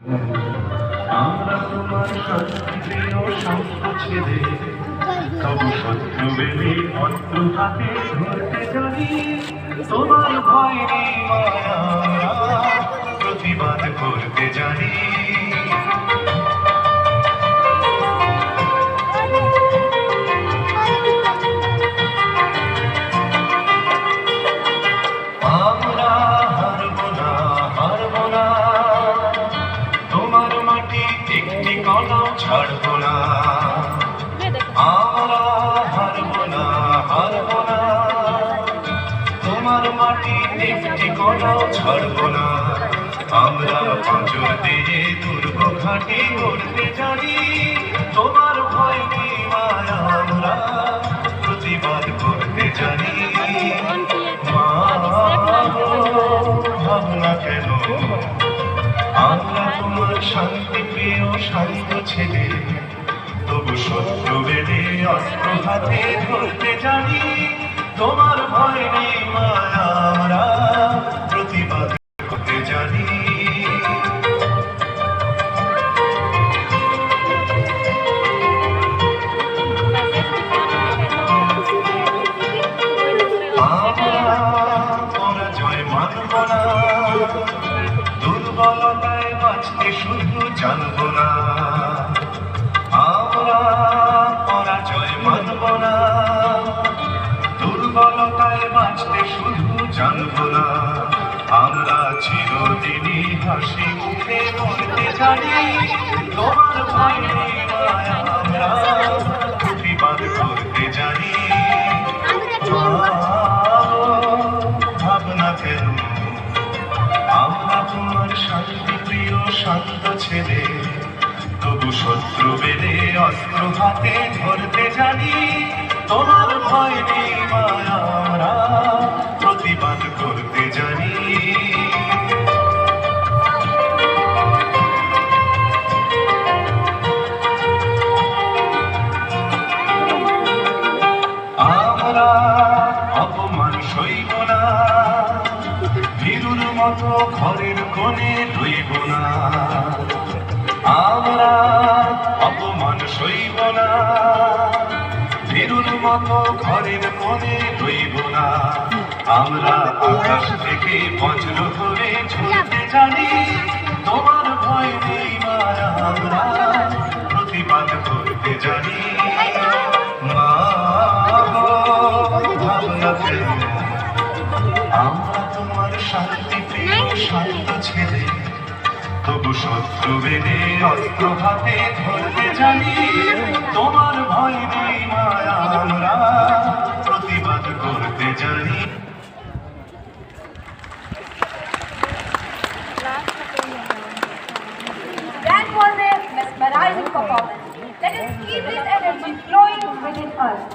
আমরা তোমার শান্তিপ্রিয় শান্ত ছেলে, তবু শত্রু বেলে অস্ত্র হাতে ধরতে জানি। তোমার ভয় নেই মায়া, প্রতিবাদ করতে জানি। আমরা হারব না, হারব না, তোমার মাটি একটি কণাও ছাড়ব না। আমরা হারব না, হারব না, তোমার মাটি একটি কণাও ছাড়ব না। আমরা পাঁচর দিয়ে দুর্গ ঘাঁটি করতে জানি। তোমার ভয় নেই মায়া, আমরা প্রতিবাদ করতে জানি। ভাবনা কেন, আমরা তোমার শান্তিপ্রিয় শান্ত ছেলে, তবু শত্রু বেলে অস্ত্র হাতে ধরতে জানি। তোমার ভয় নেই মায়া, আমরা প্রতিবাদ করতে জানি। পরাজয় মানব না, দুর্বলতায় বাঁচতে শুধু জানব না। আমরা পরাজয় মানব না, দুর্বলতায় বাঁচতে শুধু জানব না। আমরা চিরদিনই হাসি মুখে মরতে জানি। তোমার ভয় নেই মায়া, আমরা প্রতিবাদ করতে জানি। ভাবনা কেন, আমরা তোমার শান্তিপ্রিয় শান্ত ছেলে, তবু শত্রু বেলে অস্ত্র হাতে ধরতে জানি। তোমার ভয় নেই মায়া, আমরা প্রতিবাদ করতে জানি। আমরা অপমান সইব না, ভীরুর মতো ঘরের কোণে রইব না। আমরা অপমান সইব না, ভীরুর মতো ঘরের কোণে রইব না। আমরা আকাশ থেকে বজ্র ধরে ছুটতে জানি। তোমার ভয় নেই মায়া, আমরা প্রতিবাদ করতে জানি। ভাবনা কেন, আমরা তোমার শান্তিপ্রিয় শান্ত ছেলে, তবু শত্রু বেলে অস্ত্র হাতে ধরতে জানি। তোমার ভয় নেই মায়া, আমরা প্রতিবাদ করতে জানি। That was a mesmerizing performance. Let us keep this energy flowing within us.